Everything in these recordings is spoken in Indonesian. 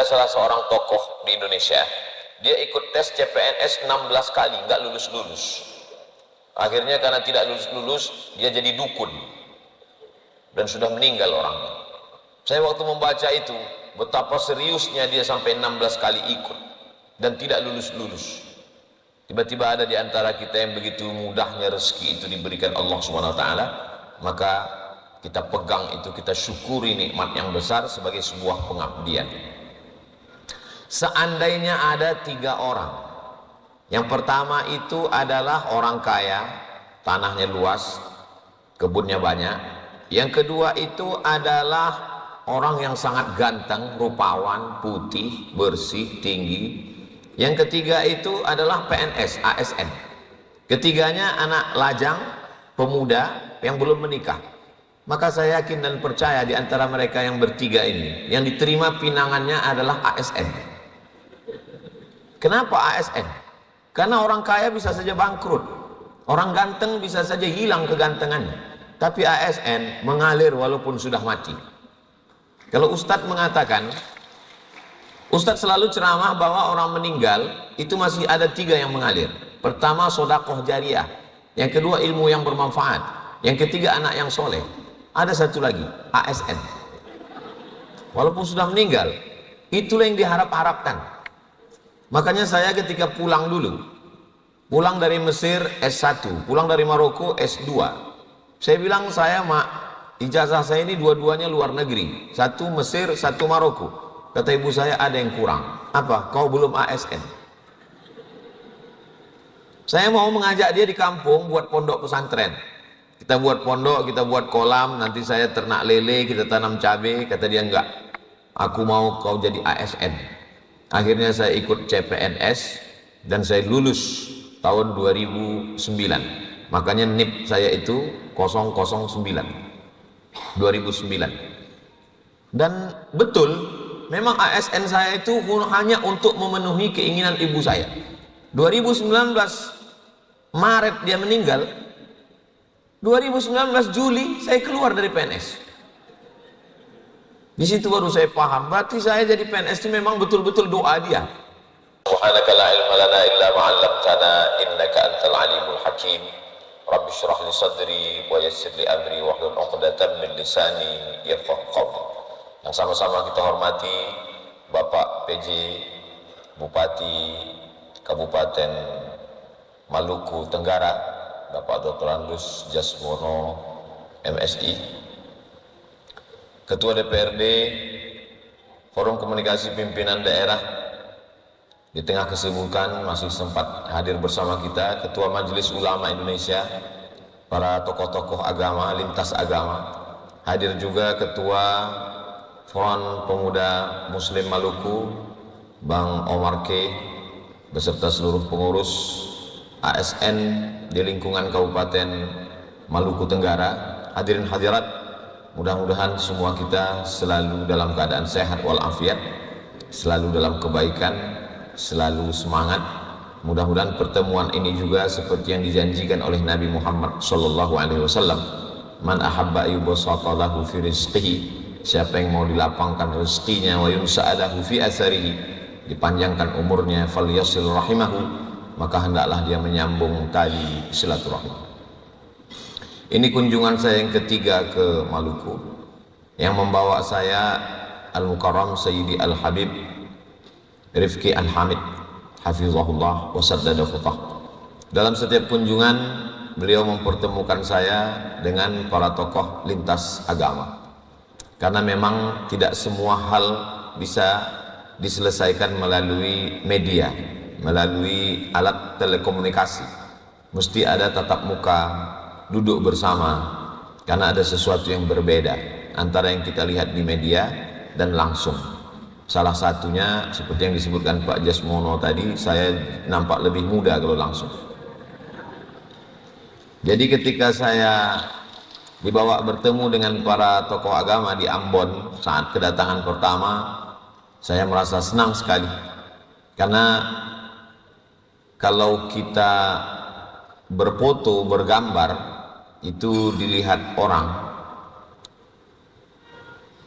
salah seorang tokoh di Indonesia, dia ikut tes CPNS 16 kali, nggak lulus-lulus. Akhirnya karena tidak lulus-lulus, dia jadi dukun dan sudah meninggal orangnya. Saya waktu membaca itu, betapa seriusnya dia sampai 16 kali ikut dan tidak lulus-lulus. Tiba-tiba ada di antara kita yang begitu mudahnya rezeki itu diberikan Allah Subhanahu wa taala, maka kita pegang itu, kita syukuri nikmat yang besar sebagai sebuah pengabdian. Seandainya ada 3 orang, yang pertama itu adalah orang kaya, tanahnya luas, kebunnya banyak. Yang kedua itu adalah orang yang sangat ganteng, rupawan, putih, bersih, tinggi. Yang ketiga itu adalah PNS, ASN. Ketiganya anak lajang, pemuda yang belum menikah. Maka saya yakin dan percaya di antara mereka yang bertiga ini, yang diterima pinangannya adalah ASN. Kenapa ASN? Karena orang kaya bisa saja bangkrut, orang ganteng bisa saja hilang kegantengannya, tapi ASN mengalir walaupun sudah mati. Kalau Ustadz mengatakan, Ustadz selalu ceramah bahwa orang meninggal itu masih ada 3 yang mengalir. Pertama, sodakoh jariah. Yang kedua, ilmu yang bermanfaat. Yang ketiga, anak yang soleh. Ada satu lagi, ASN. Walaupun sudah meninggal, itulah yang diharap-harapkan. Makanya saya ketika pulang dulu, pulang dari Mesir S1, pulang dari Maroko S2, saya bilang, saya ijazah saya ini dua-duanya luar negeri, satu Mesir, satu Maroko. Kata ibu saya, ada yang kurang. Apa? Kau belum ASN. Saya mau mengajak dia di kampung buat pondok pesantren. Kita buat pondok, kita buat kolam, nanti saya ternak lele, kita tanam cabai. Kata dia, enggak, aku mau kau jadi ASN. Akhirnya saya ikut CPNS dan saya lulus tahun 2009. Makanya NIP saya itu 009. 2009. Dan betul, memang ASN saya itu hanya untuk memenuhi keinginan ibu saya. 2019 Maret dia meninggal, 2019 Juli saya keluar dari PNS. Di situ baru saya paham, berarti saya jadi PNS itu memang betul-betul doa dia. Subhanaka la ilma lana illa ma 'allamtana innaka antal alimul hakim. Rabbi shrah li sadri wa yassir li amri wahlul 'uqdatam min lisani yafqahu qawli. Yang sama-sama kita hormati Bapak PJ Bupati Kabupaten Maluku Tenggara, Bapak Dr. Andus Jasmono MSI, Ketua DPRD Forum Komunikasi Pimpinan Daerah. Di tengah kesibukan masih sempat hadir bersama kita Ketua Majelis Ulama Indonesia, para tokoh-tokoh agama, lintas agama. Hadir juga Ketua Front Pemuda Muslim Maluku, Bang Omar K, beserta seluruh pengurus ASN di lingkungan Kabupaten Maluku Tenggara. Hadirin hadirat, mudah-mudahan semua kita selalu dalam keadaan sehat walafiat, selalu dalam kebaikan, selalu semangat. Mudah-mudahan pertemuan ini juga seperti yang dijanjikan oleh Nabi Muhammad SAW. Man ahabba yubasata lahu fi rizqihi, siapa yang mau dilapangkan rezekinya, wa yunsa'alahu fi asarihi, dipanjangkan umurnya, falyasil rahimahu, maka hendaklah dia menyambung tali silaturahim. Ini kunjungan saya yang ketiga ke Maluku, yang membawa saya Al-Mukarram Sayyidi Al-Habib Rifki Al-Hamid hafizahullah wa saddada khutah. Dalam setiap kunjungan beliau mempertemukan saya dengan para tokoh lintas agama, karena memang tidak semua hal bisa diselesaikan melalui media, melalui alat telekomunikasi. Mesti ada tatap muka, duduk bersama, karena ada sesuatu yang berbeda antara yang kita lihat di media dan langsung. Salah satunya seperti yang disebutkan Pak Jasmono tadi, saya nampak lebih muda kalau langsung. Jadi ketika saya dibawa bertemu dengan para tokoh agama di Ambon saat kedatangan pertama, saya merasa senang sekali. Karena kalau kita berfoto, bergambar, itu dilihat orang.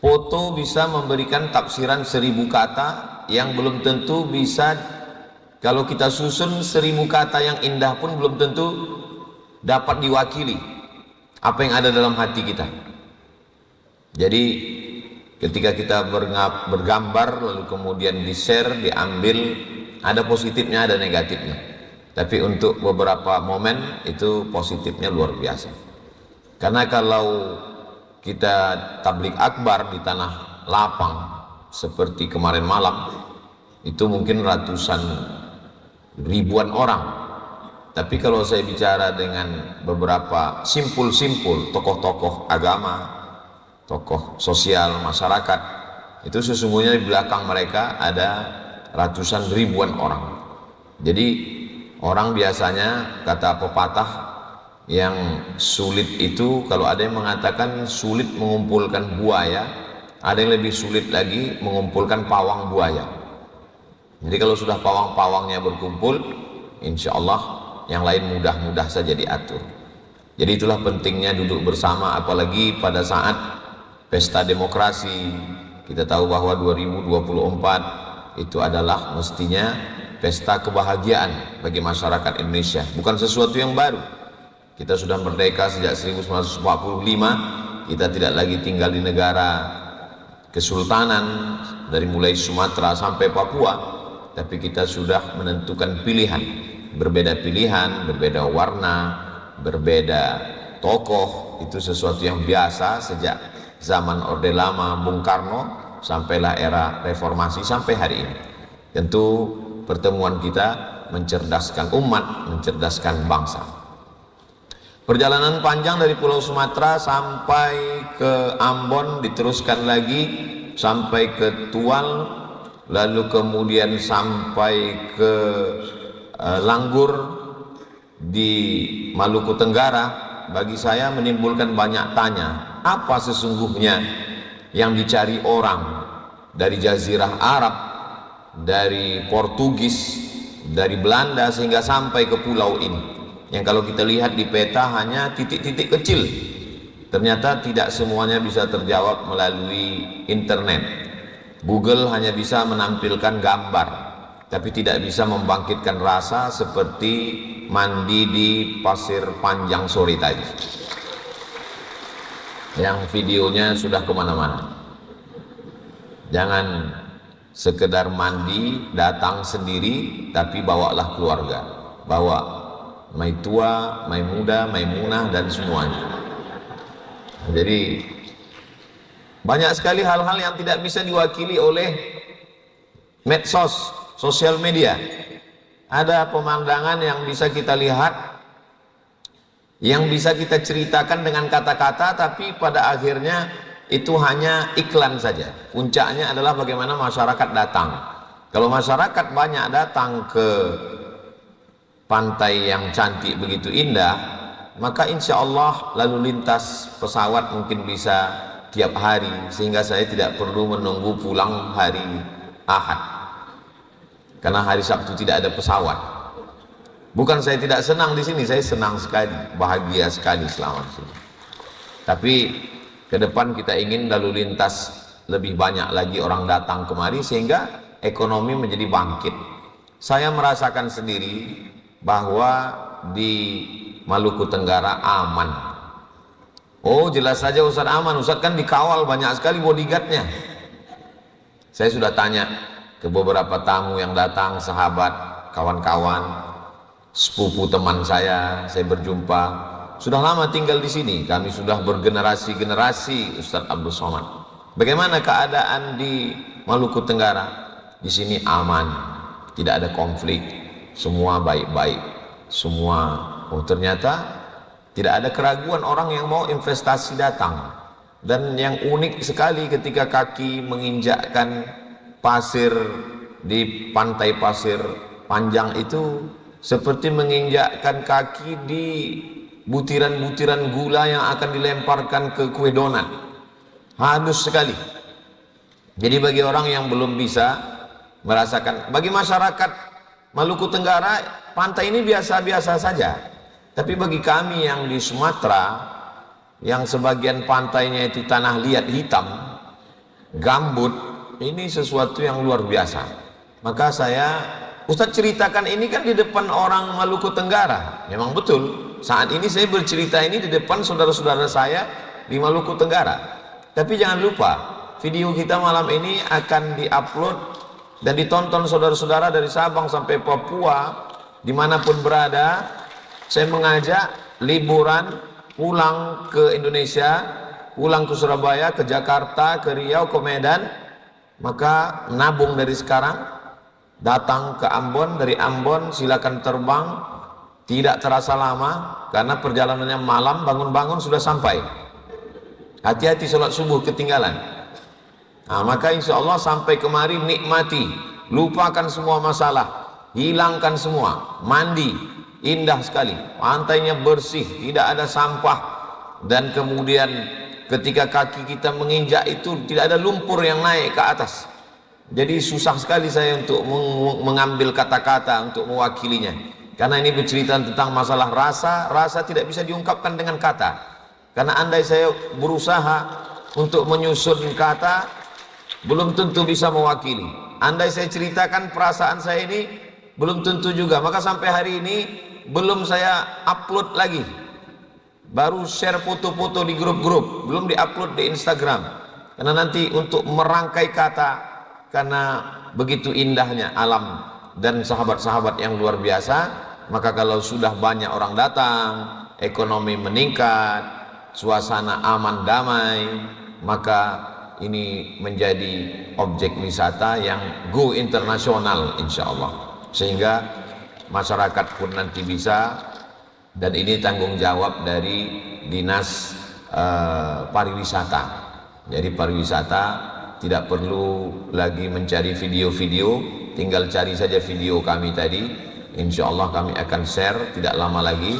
Foto bisa memberikan tafsiran 1000 kata, yang belum tentu bisa, kalau kita susun 1000 kata yang indah pun belum tentu dapat diwakili apa yang ada dalam hati kita. Jadi ketika kita bergambar lalu kemudian di-share, diambil, ada positifnya, ada negatifnya. Tapi untuk beberapa momen itu positifnya luar biasa. Karena kalau kita tablik akbar di tanah lapang seperti kemarin malam, itu mungkin ratusan ribuan orang. Tapi kalau saya bicara dengan beberapa simpul-simpul tokoh-tokoh agama, tokoh sosial masyarakat, itu sesungguhnya di belakang mereka ada ratusan ribuan orang. Jadi orang biasanya, kata pepatah, yang sulit itu, kalau ada yang mengatakan sulit mengumpulkan buaya, ada yang lebih sulit lagi mengumpulkan pawang buaya. Jadi kalau sudah pawang-pawangnya berkumpul, insya Allah yang lain mudah-mudah saja diatur. Jadi itulah pentingnya duduk bersama, apalagi pada saat pesta demokrasi. Kita tahu bahwa 2024 itu adalah mestinya pesta kebahagiaan bagi masyarakat Indonesia, bukan sesuatu yang baru. Kita sudah merdeka sejak 1945, kita tidak lagi tinggal di negara kesultanan dari mulai Sumatera sampai Papua, tapi kita sudah menentukan pilihan, berbeda pilihan, berbeda warna, berbeda tokoh. Itu sesuatu yang biasa sejak zaman Orde Lama, Bung Karno, sampailah era reformasi sampai hari ini. Tentu pertemuan kita mencerdaskan umat, mencerdaskan bangsa. Perjalanan panjang dari Pulau Sumatera sampai ke Ambon, diteruskan lagi sampai ke Tual, lalu kemudian sampai ke Langgur di Maluku Tenggara. Bagi saya menimbulkan banyak tanya, apa sesungguhnya yang dicari orang dari Jazirah Arab, dari Portugis, dari Belanda, sehingga sampai ke pulau ini, yang kalau kita lihat di peta hanya titik-titik kecil. Ternyata tidak semuanya bisa terjawab melalui internet. Google hanya bisa menampilkan gambar, tapi tidak bisa membangkitkan rasa seperti mandi di pasir panjang sore tadi, yang videonya sudah kemana-mana. Jangan sekedar mandi, datang sendiri, tapi bawalah keluarga, bawa mai tua, mai muda, mai munah, dan semuanya. Jadi banyak sekali hal-hal yang tidak bisa diwakili oleh medsos, sosial media. Ada pemandangan yang bisa kita lihat, yang bisa kita ceritakan dengan kata-kata, tapi pada akhirnya itu hanya iklan saja. Puncaknya adalah bagaimana masyarakat datang. Kalau masyarakat banyak datang ke pantai yang cantik begitu indah, maka insya Allah lalu lintas pesawat mungkin bisa tiap hari, sehingga saya tidak perlu menunggu pulang hari Ahad, karena hari Sabtu tidak ada pesawat. Bukan saya tidak senang di sini, saya senang sekali, bahagia sekali selama di sini. Tapi ke depan kita ingin lalu lintas lebih banyak lagi orang datang kemari, sehingga ekonomi menjadi bangkit. Saya merasakan sendiri bahwa di Maluku Tenggara aman. Oh jelas saja Ustaz aman, Ustaz kan dikawal banyak sekali bodyguardnya. Saya sudah tanya ke beberapa tamu yang datang, sahabat, kawan-kawan, sepupu teman saya berjumpa, sudah lama tinggal di sini, kami sudah bergenerasi-generasi. Ustaz Abdul Somad, bagaimana keadaan di Maluku Tenggara? Di sini aman, tidak ada konflik, semua baik-baik, semua. Oh ternyata tidak ada keraguan orang yang mau investasi datang. Dan yang unik sekali ketika kaki menginjakkan pasir di pantai pasir panjang itu, seperti menginjakkan kaki di butiran-butiran gula yang akan dilemparkan ke kue donat. Halus sekali. Jadi bagi orang yang belum bisa merasakan, bagi masyarakat Maluku Tenggara pantai ini biasa-biasa saja. Tapi bagi kami yang di Sumatera, yang sebagian pantainya itu tanah liat hitam, gambut, ini sesuatu yang luar biasa. Maka Ustadz ceritakan ini kan di depan orang Maluku Tenggara. Memang betul, saat ini saya bercerita ini di depan saudara-saudara saya di Maluku Tenggara. Tapi jangan lupa, video kita malam ini akan diupload dan ditonton saudara-saudara dari Sabang sampai Papua, dimanapun berada. Saya mengajak liburan, pulang ke Indonesia, pulang ke Surabaya, ke Jakarta, ke Riau, ke Medan. Maka nabung dari sekarang, datang ke Ambon, dari Ambon silakan terbang, tidak terasa lama karena perjalanannya malam, bangun-bangun sudah sampai. Hati-hati sholat subuh ketinggalan. Nah, maka insya Allah sampai kemari nikmati, lupakan semua masalah, hilangkan semua, mandi, indah sekali, pantainya bersih, tidak ada sampah, dan kemudian ketika kaki kita menginjak itu tidak ada lumpur yang naik ke atas. Jadi susah sekali saya untuk mengambil kata-kata untuk mewakilinya, karena ini bercerita tentang masalah rasa tidak bisa diungkapkan dengan kata. Karena andai saya berusaha untuk menyusun kata, belum tentu bisa mewakili. Andai saya ceritakan perasaan saya ini, belum tentu juga. Maka sampai hari ini belum saya upload lagi, baru share foto-foto di grup-grup, belum diupload di Instagram. Karena nanti untuk merangkai kata, karena begitu indahnya alam dan sahabat-sahabat yang luar biasa. Maka kalau sudah banyak orang datang, ekonomi meningkat, suasana aman damai, maka ini menjadi objek wisata yang go internasional insya Allah, sehingga masyarakat pun nanti bisa. Dan ini tanggung jawab dari Dinas Pariwisata. Jadi pariwisata tidak perlu lagi mencari video-video, tinggal cari saja video kami tadi. Insya Allah kami akan share tidak lama lagi,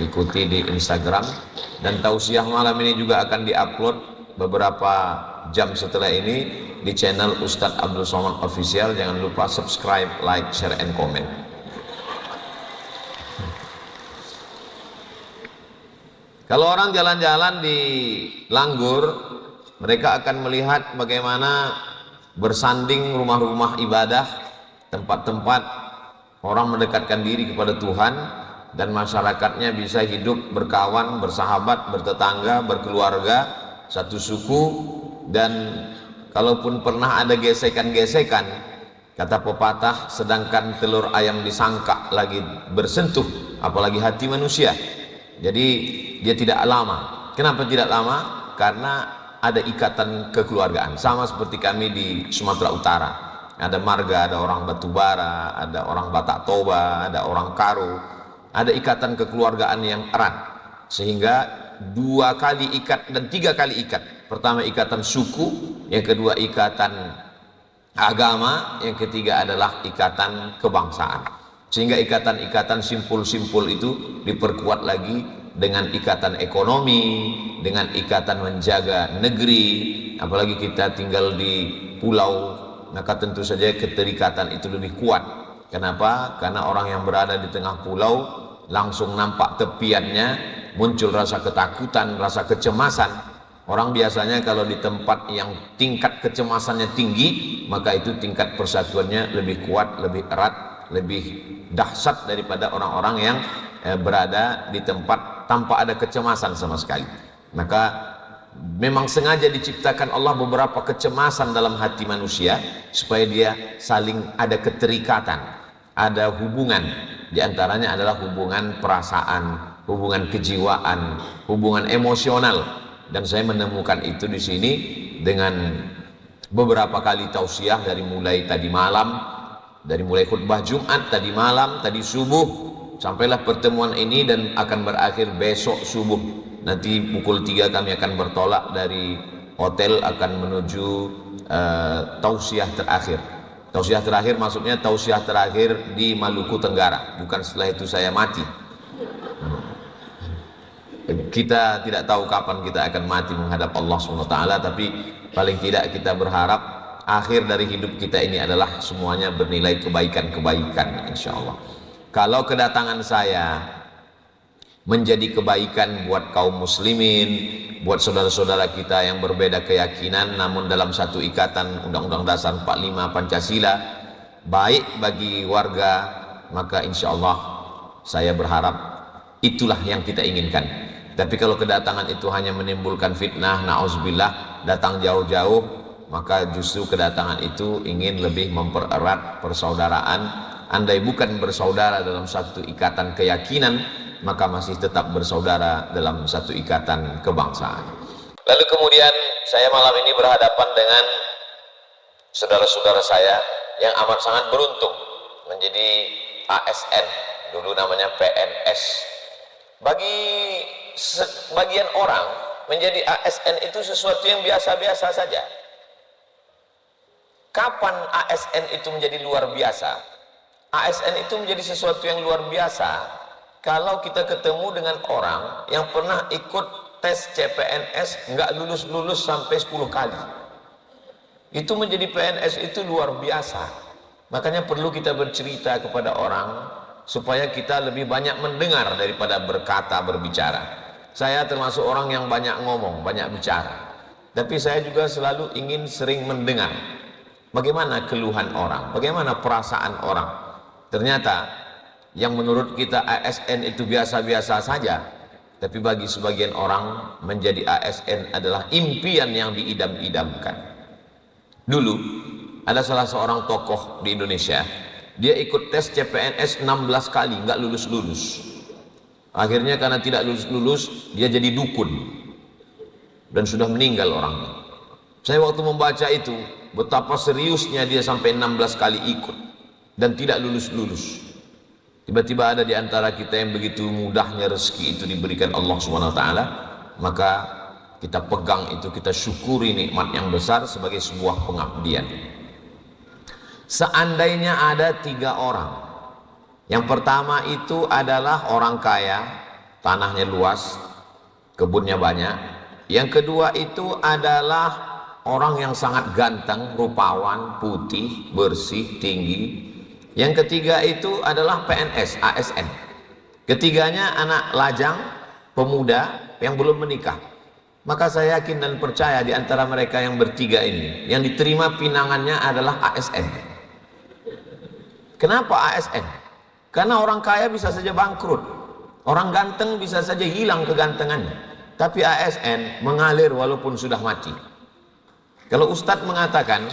ikuti di Instagram. Dan tausiah malam ini juga akan diupload beberapa jam setelah ini di channel Ustadz Abdul Somad Official. Jangan lupa subscribe, like, share, and comment. Kalau orang jalan-jalan di Langgur, mereka akan melihat bagaimana bersanding rumah-rumah ibadah, tempat-tempat orang mendekatkan diri kepada Tuhan, dan masyarakatnya bisa hidup berkawan, bersahabat, bertetangga, berkeluarga, satu suku. Dan kalaupun pernah ada gesekan-gesekan, kata pepatah, sedangkan telur ayam disangka lagi bersentuh, apalagi hati manusia. Jadi dia tidak lama. Kenapa tidak lama? Karena ada ikatan kekeluargaan. Sama seperti kami di Sumatera Utara, ada marga, ada orang Batubara, ada orang Batak Toba, ada orang Karo. Ada ikatan kekeluargaan yang erat, sehingga 2 kali ikat dan 3 kali ikat. Pertama ikatan suku, yang kedua ikatan agama, yang ketiga adalah ikatan kebangsaan. Sehingga ikatan-ikatan simpul-simpul itu diperkuat lagi dengan ikatan ekonomi, dengan ikatan menjaga negeri. Apalagi kita tinggal di pulau, maka tentu saja keterikatan itu lebih kuat. Kenapa? Karena orang yang berada di tengah pulau langsung nampak tepiannya, muncul rasa ketakutan, rasa kecemasan. Orang biasanya kalau di tempat yang tingkat kecemasannya tinggi, maka itu tingkat persatuannya lebih kuat, lebih erat, lebih dahsyat daripada orang-orang yang berada di tempat tanpa ada kecemasan sama sekali. Maka memang sengaja diciptakan Allah beberapa kecemasan dalam hati manusia, supaya dia saling ada keterikatan, ada hubungan. Di antaranya adalah hubungan perasaan, hubungan kejiwaan, hubungan emosional. Dan saya menemukan itu di sini dengan beberapa kali tausiah, dari mulai tadi malam, dari mulai khutbah Jumat tadi malam, tadi subuh, sampailah pertemuan ini, dan akan berakhir besok subuh. Nanti pukul 3 kami akan bertolak dari hotel, akan menuju tausiah terakhir. Tausiah terakhir maksudnya tausiah terakhir di Maluku Tenggara, bukan setelah itu saya mati. Kita tidak tahu kapan kita akan mati menghadap Allah SWT, tapi paling tidak kita berharap akhir dari hidup kita ini adalah semuanya bernilai kebaikan-kebaikan insya Allah. Kalau kedatangan saya menjadi kebaikan buat kaum muslimin, buat saudara-saudara kita yang berbeda keyakinan namun dalam satu ikatan Undang-Undang Dasar 45 Pancasila, baik bagi warga, maka insya Allah saya berharap itulah yang kita inginkan. Tapi kalau kedatangan itu hanya menimbulkan fitnah, na'udzubillah, datang jauh-jauh, maka justru kedatangan itu ingin lebih mempererat persaudaraan. Andai bukan bersaudara dalam satu ikatan keyakinan, maka masih tetap bersaudara dalam satu ikatan kebangsaan. Lalu kemudian saya malam ini berhadapan dengan saudara-saudara saya yang amat sangat beruntung menjadi ASN, dulu namanya PNS. Bagi sebagian orang menjadi ASN itu sesuatu yang biasa-biasa saja. Kapan ASN itu menjadi luar biasa? ASN itu menjadi sesuatu yang luar biasa kalau kita ketemu dengan orang yang pernah ikut tes CPNS nggak lulus-lulus sampai 10 kali. Itu menjadi PNS itu luar biasa. Makanya perlu kita bercerita kepada orang supaya kita lebih banyak mendengar daripada berkata, berbicara. Saya termasuk orang yang banyak ngomong, banyak bicara, tapi saya juga selalu ingin sering mendengar bagaimana keluhan orang, bagaimana perasaan orang. Ternyata yang menurut kita ASN itu biasa-biasa saja, tapi bagi sebagian orang menjadi ASN adalah impian yang diidam-idamkan. Dulu ada salah seorang tokoh di Indonesia, dia ikut tes CPNS 16 kali nggak lulus-lulus. Akhirnya karena tidak lulus-lulus, dia jadi dukun dan sudah meninggal orangnya. Saya waktu membaca itu, betapa seriusnya dia sampai 16 kali ikut dan tidak lulus-lulus. Tiba-tiba ada di antara kita yang begitu mudahnya rezeki itu diberikan Allah SWT, maka kita pegang itu, kita syukuri nikmat yang besar sebagai sebuah pengabdian. Seandainya ada 3 orang, yang pertama itu adalah orang kaya, tanahnya luas, kebunnya banyak. Yang kedua itu adalah orang yang sangat ganteng, rupawan, putih, bersih, tinggi. Yang ketiga itu adalah PNS, ASN. Ketiganya anak lajang, pemuda yang belum menikah. Maka saya yakin dan percaya di antara mereka yang bertiga ini, yang diterima pinangannya adalah ASN. Kenapa ASN? Karena orang kaya bisa saja bangkrut, orang ganteng bisa saja hilang kegantengannya, tapi ASN mengalir walaupun sudah mati. Kalau Ustadz mengatakan,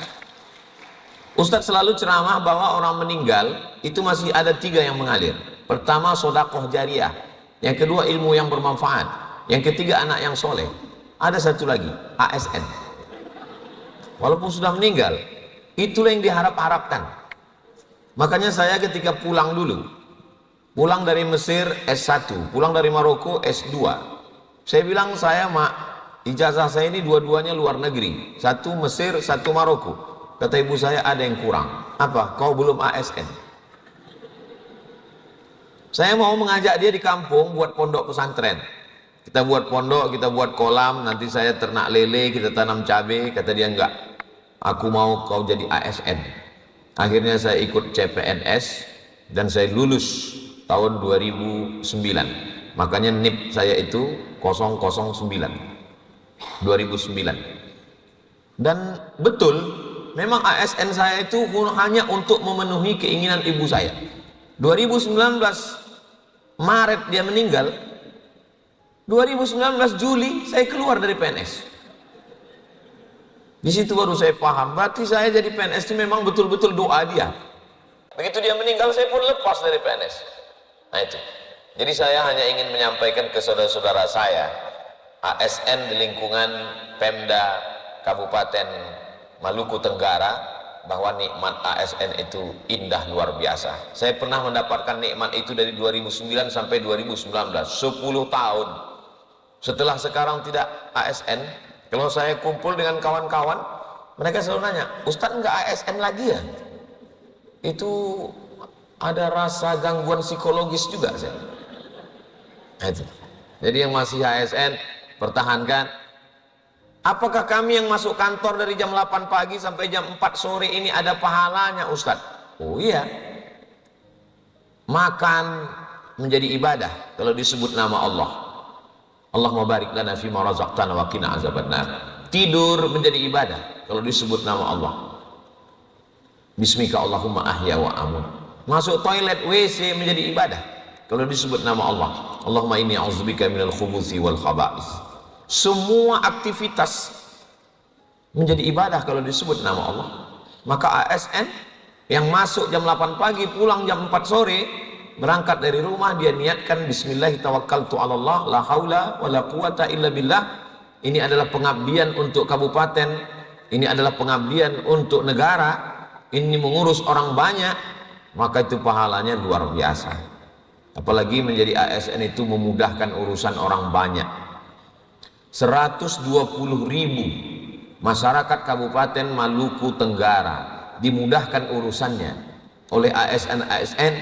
Ustadz selalu ceramah bahwa orang meninggal itu masih ada 3 yang mengalir. Pertama, sodakoh jariah. Yang kedua, ilmu yang bermanfaat. Yang ketiga, anak yang soleh. Ada satu lagi, ASN. Walaupun sudah meninggal, itulah yang diharap-harapkan. Makanya saya ketika pulang dulu, pulang dari Mesir S1, pulang dari Maroko S2, saya bilang, saya ijazah saya ini dua-duanya luar negeri, satu Mesir, satu Maroko. Kata ibu saya, ada yang kurang. Apa? Kau belum ASN. Saya mau mengajak dia di kampung buat pondok pesantren. Kita buat pondok, kita buat kolam, nanti saya ternak lele, kita tanam cabai. Kata dia, enggak, aku mau kau jadi ASN. Akhirnya saya ikut CPNS dan saya lulus tahun 2009. Makanya NIP saya itu 009 2009. Dan betul, memang ASN saya itu hanya untuk memenuhi keinginan ibu saya. 2019 Maret dia meninggal, 2019 Juli saya keluar dari PNS. Di situ baru saya paham, berarti saya jadi PNS itu memang betul-betul doa dia. Begitu dia meninggal, saya pun lepas dari PNS. Nah itu. Jadi saya hanya ingin menyampaikan ke saudara-saudara saya, ASN di lingkungan Pemda Kabupaten Maluku Tenggara, bahwa nikmat ASN itu indah luar biasa. Saya pernah mendapatkan nikmat itu dari 2009 sampai 2019, 10 tahun. Setelah sekarang tidak ASN, kalau saya kumpul dengan kawan-kawan, mereka selalu nanya, Ustadz nggak ASN lagi ya? Itu ada rasa gangguan psikologis juga saya. Jadi yang masih ASN, pertahankan. Apakah kami yang masuk kantor dari jam 8 pagi sampai jam 4 sore ini ada pahalanya Ustadz? Oh iya. Makan, menjadi ibadah kalau disebut nama Allah. Allahumma barik lana fima razaqtana wa qina azabannar. Tidur menjadi ibadah kalau disebut nama Allah. Bismika Allahumma ahya wa amut. Masuk toilet WC menjadi ibadah kalau disebut nama Allah. Allahumma inni a'udzubika minal khubuthi wal khaba'is. Semua aktivitas menjadi ibadah kalau disebut nama Allah. Maka ASN yang masuk jam 8 pagi pulang jam 4 sore, berangkat dari rumah dia niatkan bismillah tawakkaltu 'ala Allah la haula wala quwata illa billah. Ini adalah pengabdian untuk kabupaten, ini adalah pengabdian untuk negara, ini mengurus orang banyak, maka itu pahalanya luar biasa. Apalagi menjadi ASN itu memudahkan urusan orang banyak. 120.000 masyarakat Kabupaten Maluku Tenggara dimudahkan urusannya oleh ASN.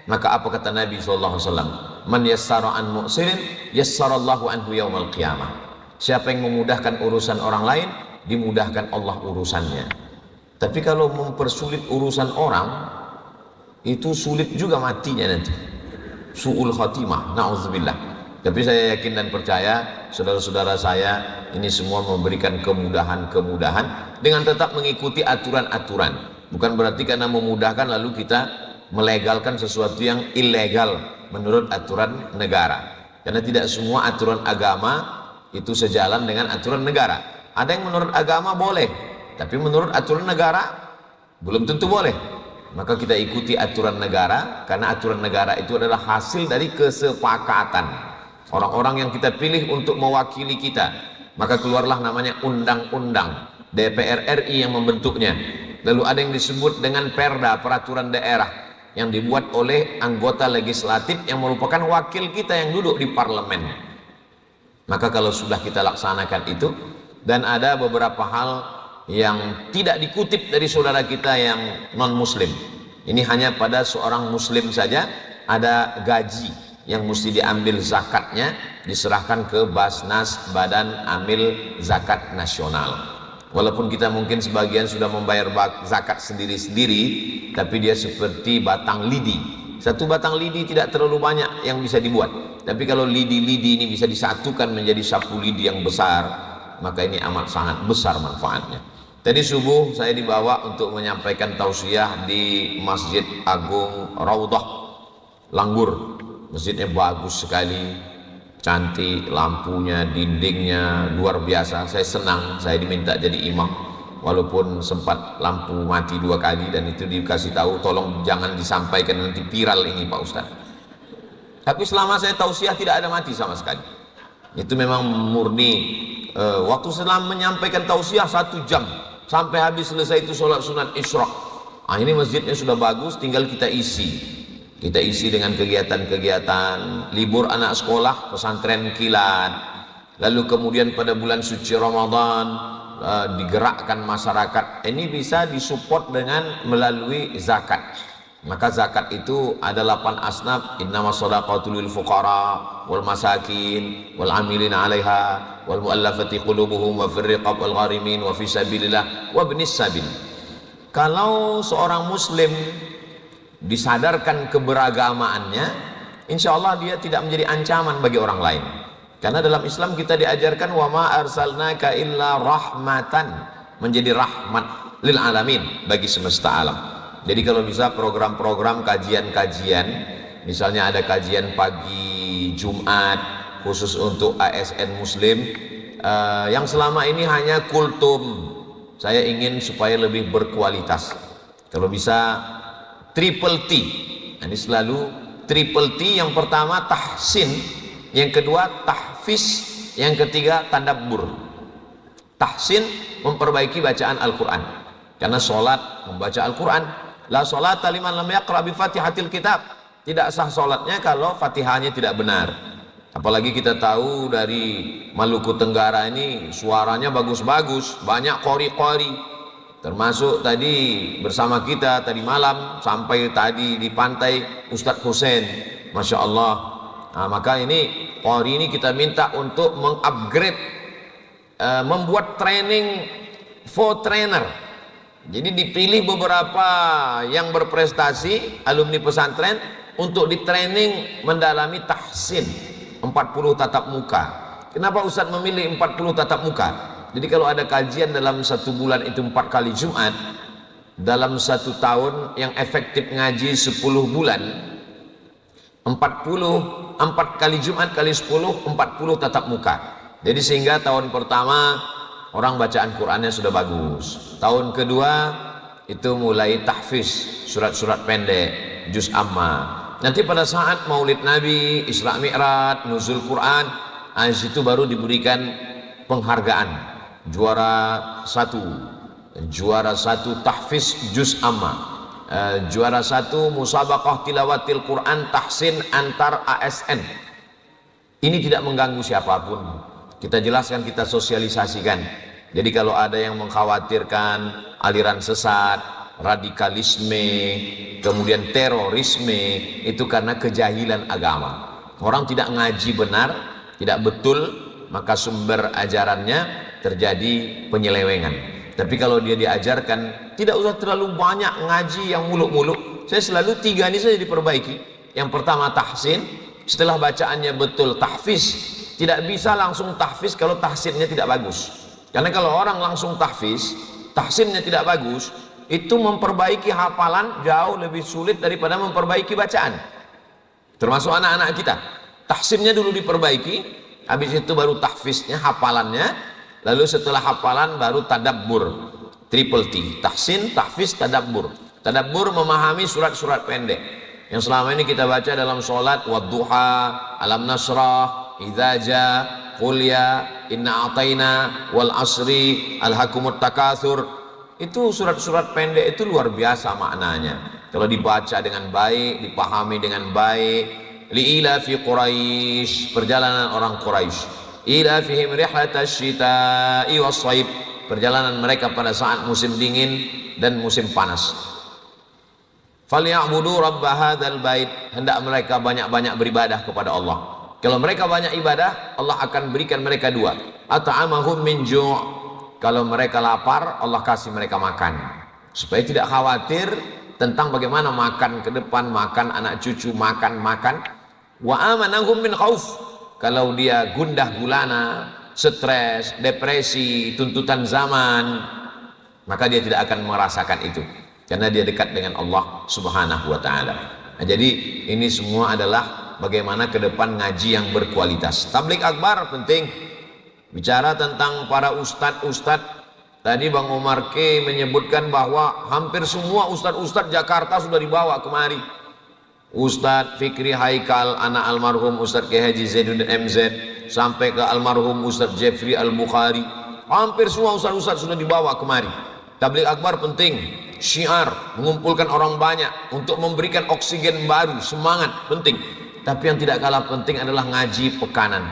Maka apa kata Nabi SAW? Man yassara an mu'sirin yassarallahu anhu yaumal qiyamah. Siapa yang memudahkan urusan orang lain, dimudahkan Allah urusannya. Tapi kalau mempersulit urusan orang, itu sulit juga matinya nanti. Su'ul khatimah, na'udzubillah. Tapi saya yakin dan percaya saudara-saudara saya ini semua memberikan kemudahan-kemudahan dengan tetap mengikuti aturan-aturan. Bukan berarti karena memudahkan lalu kita melegalkan sesuatu yang ilegal menurut aturan negara. Karena tidak semua aturan agama itu sejalan dengan aturan negara. Ada yang menurut agama boleh, tapi menurut aturan negara belum tentu boleh. Maka kita ikuti aturan negara, karena aturan negara itu adalah hasil dari kesepakatan orang-orang yang kita pilih untuk mewakili kita. Maka keluarlah namanya undang-undang, DPR RI yang membentuknya. Lalu ada yang disebut dengan perda, peraturan daerah, yang dibuat oleh anggota legislatif yang merupakan wakil kita yang duduk di parlemen. Maka kalau sudah kita laksanakan itu, dan ada beberapa hal yang tidak dikutip dari saudara kita yang non muslim, ini hanya pada seorang muslim saja, ada gaji yang mesti diambil zakatnya, diserahkan ke Basnas, Badan Amil Zakat Nasional. Walaupun kita mungkin sebagian sudah membayar zakat sendiri-sendiri, tapi dia seperti batang lidi. Satu batang lidi tidak terlalu banyak yang bisa dibuat, tapi kalau lidi-lidi ini bisa disatukan menjadi sapu lidi yang besar, maka ini amat sangat besar manfaatnya. Tadi subuh saya dibawa untuk menyampaikan tausiah di Masjid Agung Raudhah Langgur. Masjidnya bagus sekali, cantik, lampunya, dindingnya luar biasa. Saya senang, saya diminta jadi imam walaupun sempat lampu mati 2 kali, dan itu dikasih tahu tolong jangan disampaikan nanti viral ini Pak Ustaz. Tapi selama saya tausiah tidak ada mati sama sekali. Itu memang murni waktu setelah menyampaikan tausiah 1 jam sampai habis selesai itu sholat sunat Isra. Ini masjidnya sudah bagus, tinggal kita isi. Kita isi dengan kegiatan-kegiatan libur anak sekolah, pesantren kilat. Lalu kemudian pada bulan suci Ramadan digerakkan masyarakat. Ini bisa disupport dengan melalui zakat. Maka zakat itu ada 8 asnaf. Innamas shadaqatu lil fuqara wal masakin wal amilina 'alaiha wal muallafati qulubuhum wa fir riqab wal gharimin wa fi sabilillah wa ibnis sabil. Kalau seorang muslim disadarkan keberagamaannya, insya Allah dia tidak menjadi ancaman bagi orang lain. Karena dalam Islam kita diajarkan wa ma arsalnaka illa rahmatan, menjadi rahmat lil alamin, bagi semesta alam. Jadi kalau bisa program-program kajian-kajian, misalnya ada kajian pagi Jumat khusus untuk ASN Muslim, yang selama ini hanya kultum, saya ingin supaya lebih berkualitas. Kalau bisa triple T, ini selalu triple T. Yang pertama tahsin, yang kedua tahfiz, yang ketiga tadabbur. Tahsin, memperbaiki bacaan Al-Quran, karena sholat membaca Al-Quran. La sholata liman lam yaqra bi fatihatil kitab, tidak sah sholatnya kalau fatihahnya tidak benar. Apalagi kita tahu dari Maluku Tenggara ini suaranya bagus-bagus, banyak qori-qori. Termasuk tadi bersama kita tadi malam sampai tadi di pantai Ustadz Hussein, Masya Allah. Maka ini qori ini kita minta untuk mengupgrade, membuat training for trainer. Jadi dipilih beberapa yang berprestasi, alumni pesantren, untuk di training mendalami tahsin 40 tatap muka. Kenapa Ustadz memilih 40 tatap muka? Jadi kalau ada kajian dalam 1 bulan itu 4 kali Jumat, dalam 1 tahun yang efektif ngaji 10 bulan, 4 kali Jumat kali 10, 40 tatap muka. Jadi sehingga tahun pertama orang bacaan Qur'annya sudah bagus. Tahun kedua itu mulai tahfiz surat-surat pendek, juz amma. Nanti pada saat Maulid Nabi, Isra Mi'raj, nuzul Quran, itu baru diberikan penghargaan juara 1, tahfiz juz amma, juara 1 musabaqah tilawatil Quran tahsin antar ASN. Ini tidak mengganggu siapapun. Kita jelaskan, kita sosialisasikan. Jadi kalau ada yang mengkhawatirkan aliran sesat, radikalisme, kemudian terorisme, itu karena kejahilan agama. Orang tidak ngaji benar, tidak betul, maka sumber ajarannya terjadi penyelewengan. Tapi kalau dia diajarkan, tidak usah terlalu banyak ngaji yang muluk-muluk. Saya selalu 3 ini saja diperbaiki. Yang pertama tahsin, setelah bacaannya betul tahfiz. Tidak bisa langsung tahfiz kalau tahsinnya tidak bagus. Karena kalau orang langsung tahfiz, tahsinnya tidak bagus, itu memperbaiki hafalan jauh lebih sulit daripada memperbaiki bacaan. Termasuk anak-anak kita. Tahsinnya dulu diperbaiki, habis itu baru tahfiznya, hafalannya, lalu setelah hafalan baru tadabbur. Triple T, tahsin, tahfiz, tadabbur. Tadabbur memahami surat-surat pendek yang selama ini kita baca dalam sholat, wadduha, alam nasrah, idza jaa, qul ya, inna a'taina, wal asri, alhaqumut takatsur. Itu surat-surat pendek itu luar biasa maknanya. Kalau dibaca dengan baik, dipahami dengan baik. Li'ila fi Quraisy, perjalanan orang Quraisy. Ila fihim rihlatasy syita'i was-shaib, perjalanan mereka pada saat musim dingin dan musim panas. Falyabudu rabb hadzal bait, hendak mereka banyak-banyak beribadah kepada Allah. Kalau mereka banyak ibadah, Allah akan berikan mereka 2. At'amahum min ju', kalau mereka lapar, Allah kasih mereka makan. Supaya tidak khawatir tentang bagaimana makan ke depan, makan anak cucu, makan. Wa amanahum min khauf, kalau dia gundah gulana, stres, depresi, tuntutan zaman, maka dia tidak akan merasakan itu. Karena dia dekat dengan Allah Subhanahu wa ta'ala. Nah, jadi ini semua adalah bagaimana ke depan ngaji yang berkualitas. Tabligh akbar penting. Bicara tentang para ustadz. Tadi Bang Omar K menyebutkan bahwa hampir semua ustadz Jakarta sudah dibawa kemari. Ustadz Fikri Haikal, anak almarhum Ustadz K Haji Zainuddin MZ, sampai ke almarhum Ustadz Jeffrey Al-Bukhari. Hampir semua ustadz sudah dibawa kemari. Tabligh akbar penting. Syiar, mengumpulkan orang banyak untuk memberikan oksigen baru, semangat penting. Tapi yang tidak kalah penting adalah ngaji pekanan.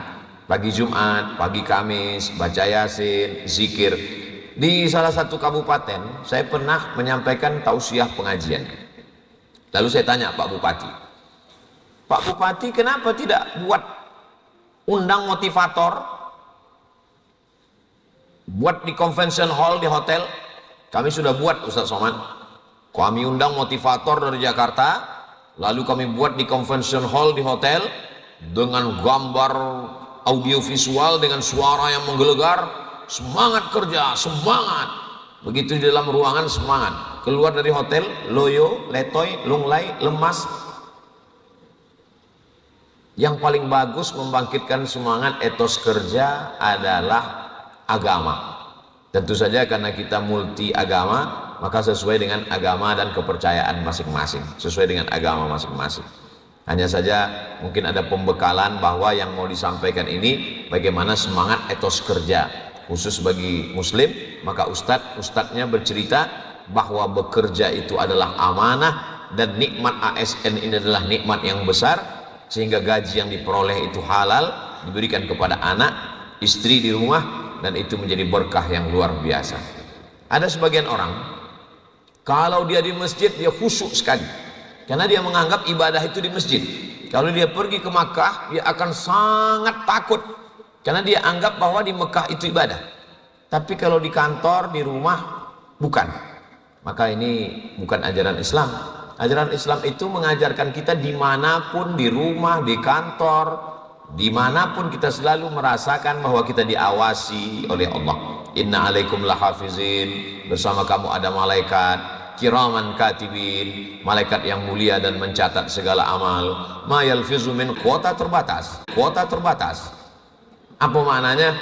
Pagi Jumat, pagi Kamis, baca Yasin, zikir. Di salah satu kabupaten, saya pernah menyampaikan tausiah pengajian. Lalu saya tanya Pak Bupati, Pak Bupati kenapa tidak buat undang motivator? Buat di convention hall di hotel? Kami sudah buat Ustaz Somad. Kami undang motivator dari Jakarta, lalu kami buat di convention hall di hotel dengan gambar audio visual, dengan suara yang menggelegar. Semangat kerja, semangat. Begitu di dalam ruangan semangat. Keluar dari hotel, loyo, letoy, lunglai, lemas. Yang paling bagus membangkitkan semangat etos kerja adalah agama. Tentu saja karena kita multi agama, maka sesuai dengan agama dan kepercayaan masing-masing, sesuai dengan agama masing-masing. Hanya saja mungkin ada pembekalan bahwa yang mau disampaikan ini bagaimana semangat etos kerja khusus bagi muslim. Maka ustadznya bercerita bahwa bekerja itu adalah amanah dan nikmat ASN ini adalah nikmat yang besar, sehingga gaji yang diperoleh itu halal, diberikan kepada anak, istri di rumah, dan itu menjadi berkah yang luar biasa. Ada sebagian orang, kalau dia di masjid dia khusyuk sekali, karena dia menganggap ibadah itu di masjid. Kalau dia pergi ke Makkah, dia akan sangat takut, karena dia anggap bahwa di Mekah itu ibadah. Tapi kalau di kantor, di rumah, bukan. Maka ini bukan ajaran Islam. Ajaran Islam itu mengajarkan kita dimanapun, di rumah, di kantor, dimanapun kita selalu merasakan bahwa kita diawasi oleh Allah. Inna alaikum lahafizin, bersama kamu ada malaikat kiraman katibin, malaikat yang mulia dan mencatat segala amal. Ma yalfizu min, kuota terbatas, kuota terbatas. Apa maknanya?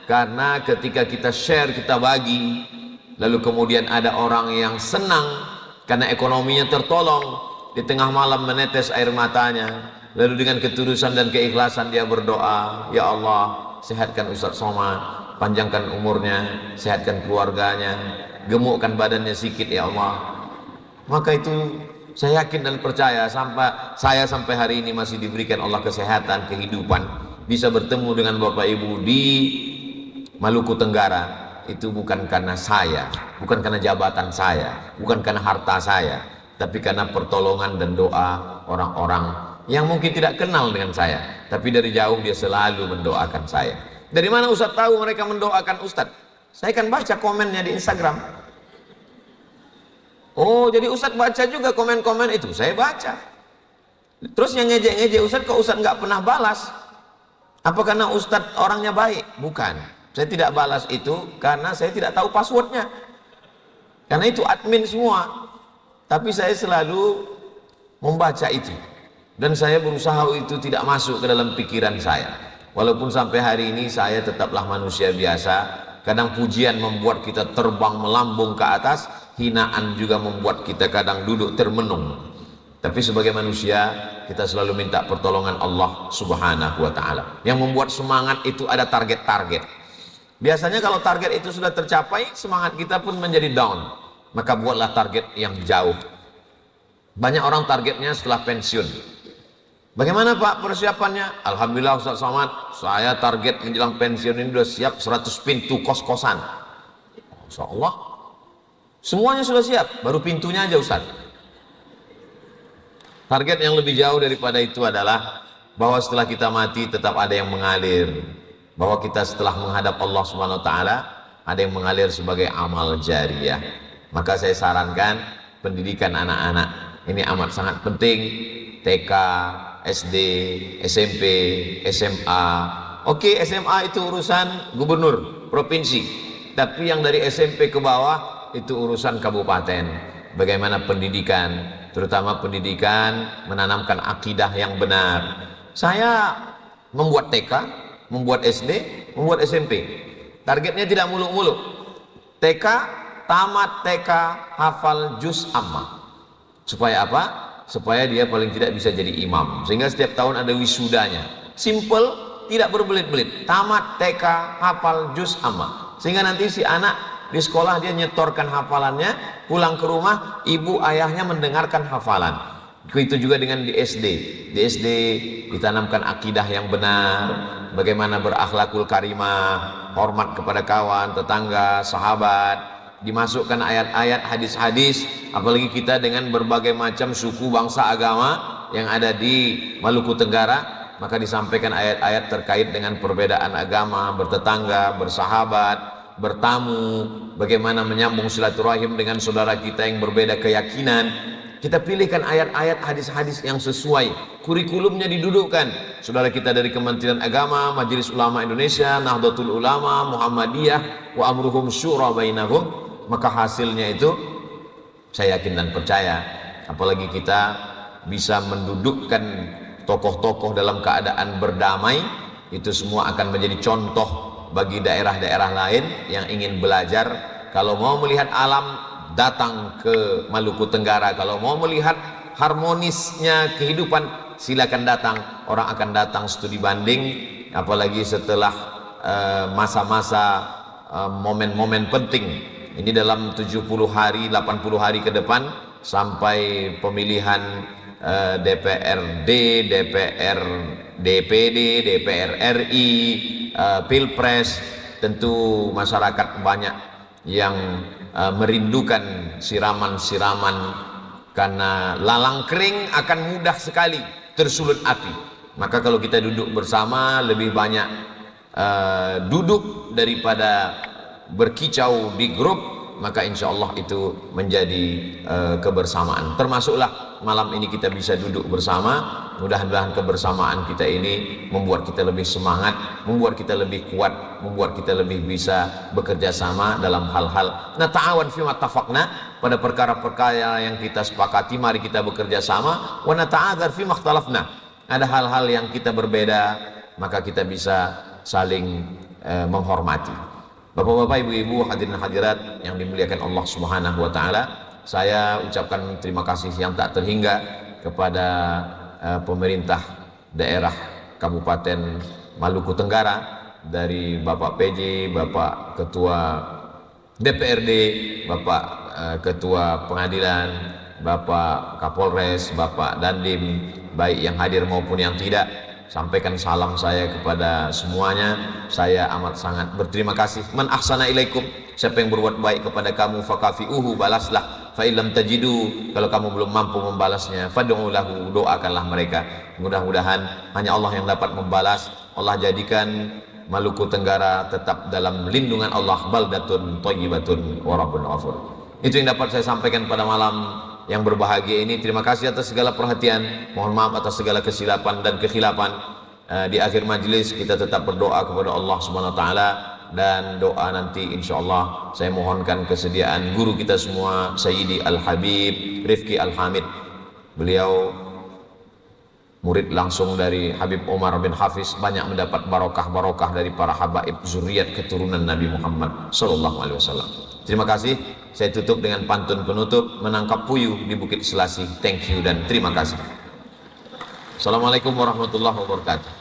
Karena ketika kita share, kita bagi, lalu kemudian ada orang yang senang karena ekonominya tertolong, di tengah malam menetes air matanya, lalu dengan ketulusan dan keikhlasan dia berdoa, ya Allah sehatkan Ustaz Somad, panjangkan umurnya, sehatkan keluarganya, gemukkan badannya sikit ya Allah. Maka itu saya yakin dan percaya, sampai hari ini masih diberikan Allah kesehatan, kehidupan, bisa bertemu dengan Bapak Ibu di Maluku Tenggara. Itu bukan karena saya, bukan karena jabatan saya, bukan karena harta saya, tapi karena pertolongan dan doa orang-orang yang mungkin tidak kenal dengan saya, tapi dari jauh dia selalu mendoakan saya. Dari mana Ustaz tahu mereka mendoakan Ustaz? Saya kan baca komennya di Instagram. Oh, jadi Ustaz baca juga komen-komen itu? Saya baca. Terus yang ngejek-ngejek Ustaz, kok Ustaz nggak pernah balas? Apa karena Ustaz orangnya baik? Bukan. Saya tidak balas itu karena saya tidak tahu passwordnya. Karena itu admin semua. Tapi saya selalu membaca itu. Dan saya berusaha itu tidak masuk ke dalam pikiran saya. Walaupun sampai hari ini saya tetaplah manusia biasa. Kadang pujian membuat kita terbang melambung ke atas, hinaan juga membuat kita kadang duduk termenung. Tapi sebagai manusia kita selalu minta pertolongan Allah Subhanahu wa Ta'ala. Yang membuat semangat itu ada target-target. Biasanya kalau target itu sudah tercapai, semangat kita pun menjadi down. Maka buatlah target yang jauh. Banyak orang targetnya setelah pensiun. Bagaimana Pak persiapannya? Alhamdulillah Ustaz Somad, saya target menjelang pensiun ini sudah siap 100 pintu kos-kosan. Masya Allah, semuanya sudah siap, baru pintunya aja Ustaz. Target yang lebih jauh daripada itu adalah bahwa setelah kita mati tetap ada yang mengalir, bahwa kita setelah menghadap Allah Subhanahu wa Ta'ala ada yang mengalir sebagai amal jariyah. Maka saya sarankan pendidikan anak-anak ini amat sangat penting. TK, SD, SMP, SMA. Oke, SMA itu urusan gubernur provinsi, tapi yang dari SMP ke bawah itu urusan kabupaten. Bagaimana pendidikan, terutama pendidikan menanamkan akidah yang benar. Saya membuat TK, membuat SD, membuat SMP. Targetnya tidak muluk-muluk. TK, tamat TK, hafal juz amma. Supaya apa? Supaya dia paling tidak bisa jadi imam. Sehingga setiap tahun ada wisudanya. Simple, tidak berbelit-belit. Tamat TK, hafal juz amma. Sehingga nanti si anak di sekolah dia nyetorkan hafalannya, pulang ke rumah ibu ayahnya mendengarkan hafalan. Itu juga dengan di SD. Di SD ditanamkan akidah yang benar, bagaimana berakhlakul karimah, hormat kepada kawan, tetangga, sahabat. Dimasukkan ayat-ayat, hadis-hadis, apalagi kita dengan berbagai macam suku, bangsa, agama yang ada di Maluku Tenggara, maka disampaikan ayat-ayat terkait dengan perbedaan agama, bertetangga, bersahabat, bertamu, bagaimana menyambung silaturahim dengan saudara kita yang berbeda keyakinan. Kita pilihkan ayat-ayat, hadis-hadis yang sesuai, kurikulumnya didudukkan. Saudara kita dari Kementerian Agama, Majelis Ulama Indonesia, Nahdlatul Ulama, Muhammadiyah, wa amruhum syura bainahum. Maka hasilnya itu saya yakin dan percaya, apalagi kita bisa mendudukkan tokoh-tokoh dalam keadaan berdamai, itu semua akan menjadi contoh bagi daerah-daerah lain yang ingin belajar. Kalau mau melihat alam, datang ke Maluku Tenggara. Kalau mau melihat harmonisnya kehidupan, silakan datang. Orang akan datang studi banding, apalagi setelah masa-masa momen-momen penting. Ini dalam 70 hari, 80 hari ke depan sampai pemilihan DPRD, DPR, DPD, DPR RI, Pilpres. Tentu masyarakat banyak yang merindukan siraman-siraman, karena lalang kering akan mudah sekali tersulut api. Maka kalau kita duduk bersama, lebih banyak duduk daripada berkicau di grup, maka insya Allah itu menjadi kebersamaan. Termasuklah malam ini kita bisa duduk bersama. Mudah-mudahan kebersamaan kita ini membuat kita lebih semangat, membuat kita lebih kuat, membuat kita lebih bisa bekerja sama dalam hal-hal nata'awan fima tafaqna, pada perkara-perkara yang kita sepakati mari kita bekerja sama, wa nata'adzar fima ikhtalafna, ada hal-hal yang kita berbeda maka kita bisa saling menghormati. Bapak-bapak, ibu-ibu, hadirin hadirat yang dimuliakan Allah Subhanahu wa taala, saya ucapkan terima kasih yang tak terhingga kepada pemerintah daerah Kabupaten Maluku Tenggara, dari Bapak PJ, Bapak Ketua DPRD, Bapak Ketua Pengadilan, Bapak Kapolres, Bapak Dandim, baik yang hadir maupun yang tidak. Sampaikan salam saya kepada semuanya. Saya amat sangat berterima kasih. Man ahsana ilaikum, siapa yang berbuat baik kepada kamu fakafi'uhu, balaslah. Fa illam tajidu, kalau kamu belum mampu membalasnya, fad'u lahu, doakanlah mereka. Mudah-mudahan hanya Allah yang dapat membalas. Allah jadikan Maluku Tenggara tetap dalam lindungan Allah, baldatun thayyibatun wa rabbun ghafur. Itu yang dapat saya sampaikan pada malam yang berbahagia ini. Terima kasih atas segala perhatian, mohon maaf atas segala kesilapan dan kekhilafan. Di akhir majelis kita tetap berdoa kepada Allah Subhanahu wa taala, dan doa nanti insyaallah saya mohonkan kesediaan guru kita semua, Sayyidi Al-Habib Rifki Al-Hamid. Beliau murid langsung dari Habib Umar bin Hafiz, banyak mendapat barokah-barokah dari para habaib zuriat keturunan Nabi Muhammad sallallahu alaihi wasallam. Terima kasih. Saya tutup dengan pantun penutup, menangkap puyuh di Bukit Selasih. Thank you dan terima kasih. Assalamualaikum warahmatullahi wabarakatuh.